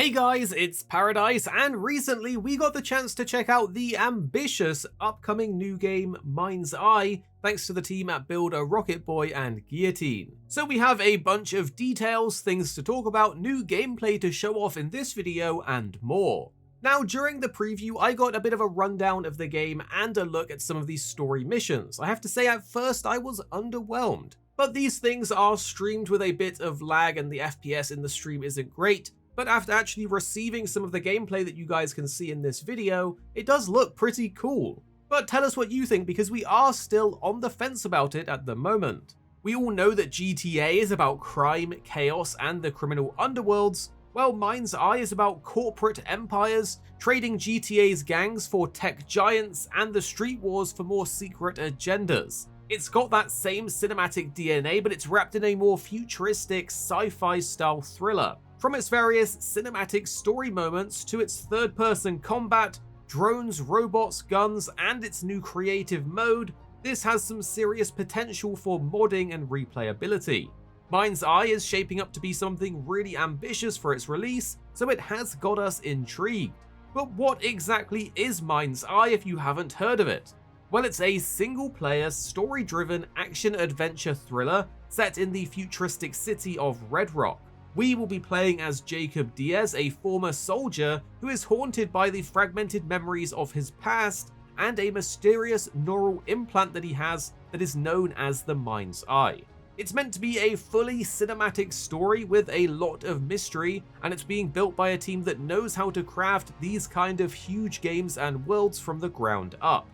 Hey guys, it's Paradise, and recently we got the chance to check out the ambitious upcoming new game MindsEye, thanks to the team at builder Rocket Boy and Guillotine. So we have a bunch of details, things to talk about, new gameplay to show off in this video, and more. Now, during the preview, I got a bit of a rundown of the game and a look at some of these story missions. I have to say, at first I was underwhelmed, but these things are streamed with a bit of lag and the FPS in the stream isn't great. But after actually receiving some of the gameplay that you guys can see in this video, it does look pretty cool. But tell us what you think, because we are still on the fence about it at the moment. We all know that GTA is about crime, chaos, and the criminal underworlds. Well, MindsEye is about corporate empires, trading GTA's gangs for tech giants, and the street wars for more secret agendas. It's got that same cinematic DNA, but it's wrapped in a more futuristic sci-fi style thriller. From its various cinematic story moments to its third-person combat, drones, robots, guns, and its new creative mode, this has some serious potential for modding and replayability. MindsEye is shaping up to be something really ambitious for its release, so it has got us intrigued. But what exactly is MindsEye if you haven't heard of it? Well, it's a single-player, story-driven action-adventure thriller set in the futuristic city of Red Rock. We will be playing as Jacob Diaz, a former soldier who is haunted by the fragmented memories of his past and a mysterious neural implant that he has that is known as the MindsEye. It's meant to be a fully cinematic story with a lot of mystery, and it's being built by a team that knows how to craft these kind of huge games and worlds from the ground up.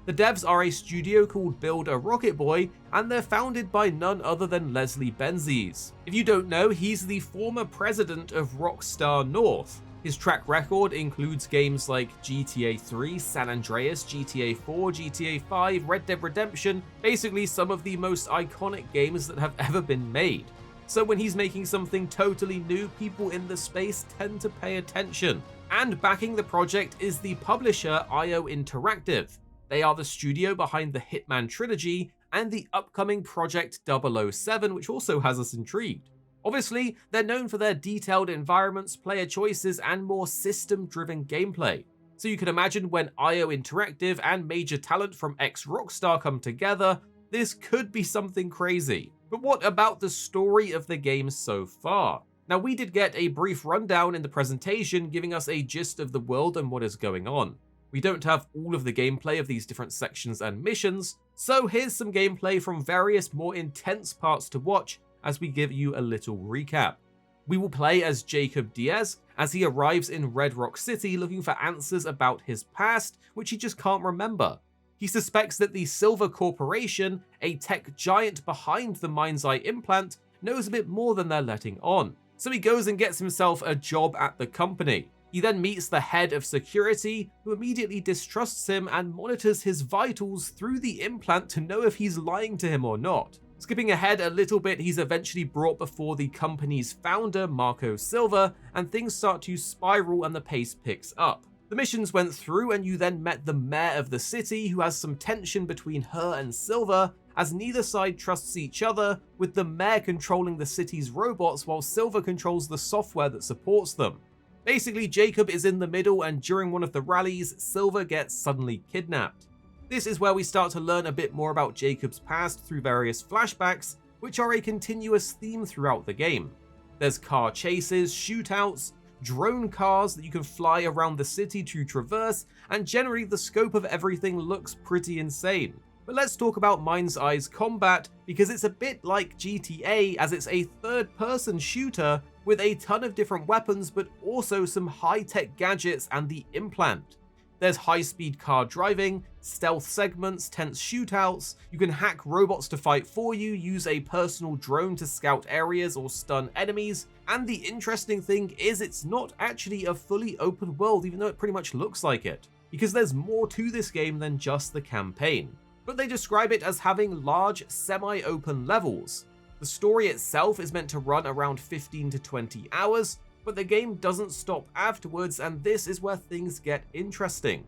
The devs are a studio called builder Rocket Boy, and they're founded by none other than Benzies. If you don't know, he's the former president of Rockstar North. His track record includes games like GTA 3, San Andreas, GTA 4, GTA 5, Red Dead Redemption, basically some of the most iconic games that have ever been made. So when he's making something totally new, people in the space tend to pay attention. And backing the project is the publisher IO Interactive. They are the studio behind the Hitman trilogy and the upcoming Project 007, which also has us intrigued. Obviously, they're known for their detailed environments, player choices, and more system-driven gameplay. So you can imagine when IO Interactive and major talent from ex-Rockstar come together, this could be something crazy. But what about the story of the game so far? Now, we did get a brief rundown in the presentation giving us a gist of the world and what is going on. We don't have all of the gameplay of these different sections and missions, so here's some gameplay from various more intense parts to watch as we give you a little recap. We will play as Jacob Diaz as he arrives in Red Rock City looking for answers about his past, which he just can't remember. He suspects that the Silver Corporation, a tech giant behind the MindsEye implant, knows a bit more than they're letting on. So he goes and gets himself a job at the company. He then meets the head of security, who immediately distrusts him and monitors his vitals through the implant to know if he's lying to him or not. Skipping ahead a little bit, he's eventually brought before the company's founder, Marco Silva, and things start to spiral and the pace picks up. The missions went through and you then met the mayor of the city, who has some tension between her and Silva, as neither side trusts each other, with the mayor controlling the city's robots while Silva controls the software that supports them. Basically, Jacob is in the middle, and during one of the rallies, Silva gets suddenly kidnapped. This is where we start to learn a bit more about Jacob's past through various flashbacks, which are a continuous theme throughout the game. There's car chases, shootouts, drone cars that you can fly around the city to traverse, and generally the scope of everything looks pretty insane. But let's talk about MindsEye's combat, because it's a bit like GTA, as it's a third-person shooter with a ton of different weapons, but also some high-tech gadgets and the implant. There's high-speed car driving, stealth segments, tense shootouts, you can hack robots to fight for you, use a personal drone to scout areas or stun enemies, and the interesting thing is it's not actually a fully open world, even though it pretty much looks like it, because there's more to this game than just the campaign. But they describe it as having large, semi-open levels. The story itself is meant to run around 15 to 20 hours, but the game doesn't stop afterwards, and this is where things get interesting.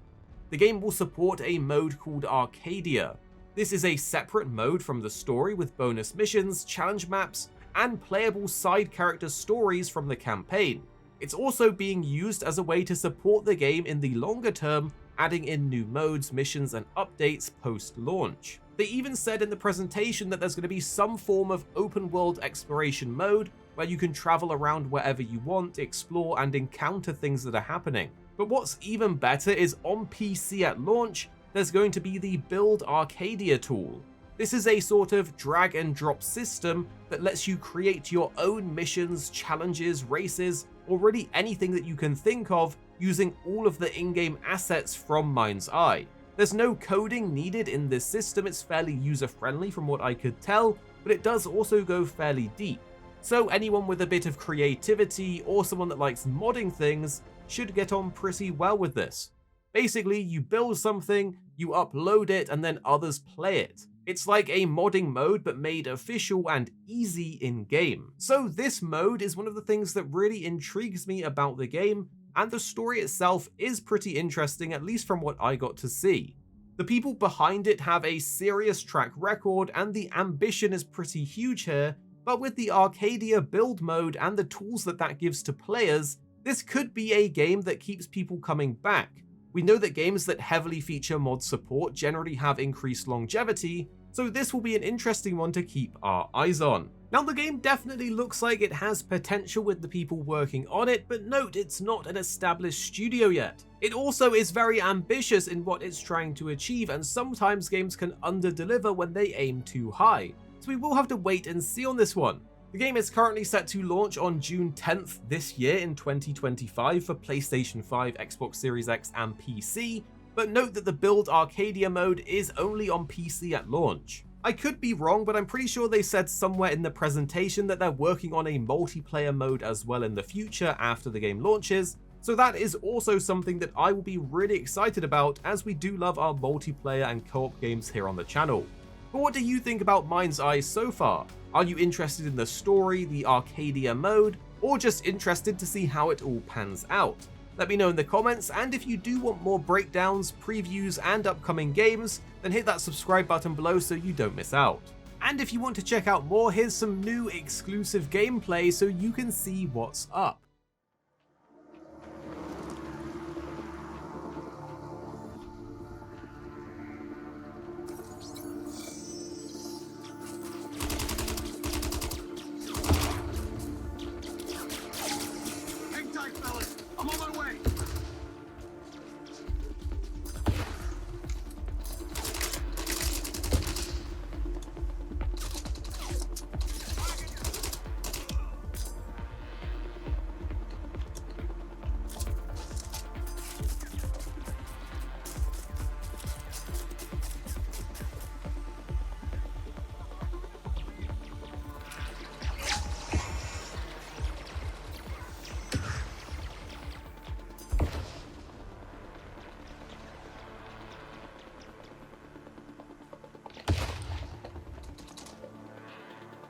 The game will support a mode called Arcadia. This is a separate mode from the story with bonus missions, challenge maps, and playable side character stories from the campaign. It's also being used as a way to support the game in the longer term, adding in new modes, missions, and updates post-launch. They even said in the presentation that there's going to be some form of open world exploration mode where you can travel around wherever you want, explore, and encounter things that are happening. But what's even better is on PC at launch, there's going to be the Build Arcadia tool. This is a sort of drag and drop system that lets you create your own missions, challenges, races, or really anything that you can think of using all of the in-game assets from MindsEye. There's no coding needed in this system, it's fairly user-friendly from what I could tell, but it does also go fairly deep. So anyone with a bit of creativity or someone that likes modding things should get on pretty well with this. Basically, you build something, you upload it, and then others play it. It's like a modding mode but made official and easy in-game. So this mode is one of the things that really intrigues me about the game, and the story itself is pretty interesting, at least from what I got to see. The people behind it have a serious track record and the ambition is pretty huge here, but with the Arcadia build mode and the tools that gives to players, this could be a game that keeps people coming back. We know that games that heavily feature mod support generally have increased longevity, so this will be an interesting one to keep our eyes on. Now, the game definitely looks like it has potential with the people working on it, but note it's not an established studio yet. It also is very ambitious in what it's trying to achieve, and sometimes games can under-deliver when they aim too high. So we will have to wait and see on this one. The game is currently set to launch on June 10th this year in 2025 for PlayStation 5, Xbox Series X and PC, but note that the Build Arcadia mode is only on PC at launch. I could be wrong, but I'm pretty sure they said somewhere in the presentation that they're working on a multiplayer mode as well in the future after the game launches, so that is also something that I will be really excited about, as we do love our multiplayer and co-op games here on the channel. But what do you think about MindsEye so far? Are you interested in the story, the Arcadia mode, or just interested to see how it all pans out? Let me know in the comments, and if you do want more breakdowns, previews, and upcoming games, then hit that subscribe button below so you don't miss out. And if you want to check out more, here's some new exclusive gameplay so you can see what's up.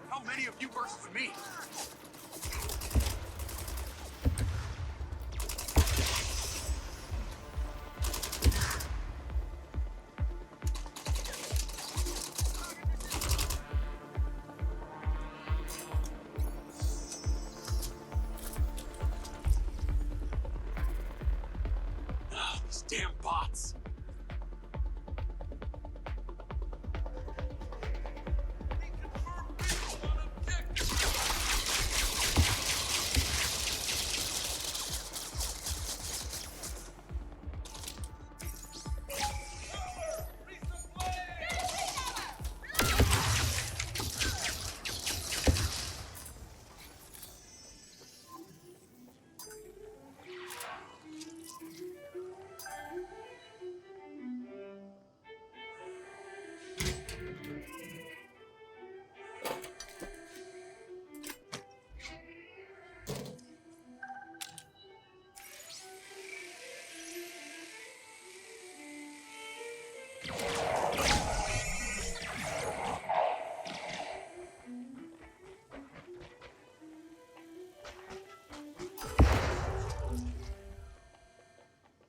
How many of you versus me? Oh, these damn bots.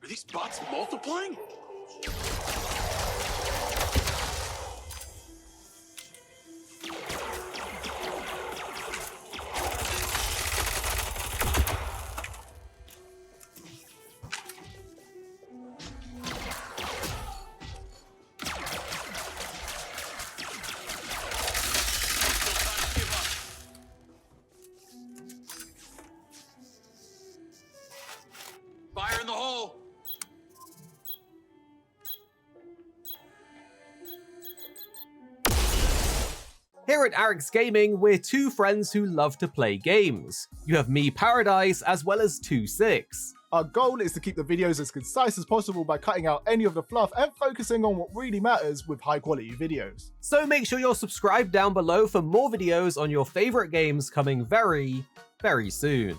Are these bots multiplying? Here at Arekkz Gaming, we're two friends who love to play games. You have me, Paradise, as well as 26. Our goal is to keep the videos as concise as possible by cutting out any of the fluff and focusing on what really matters with high quality videos. So make sure you're subscribed down below for more videos on your favorite games coming very, very soon.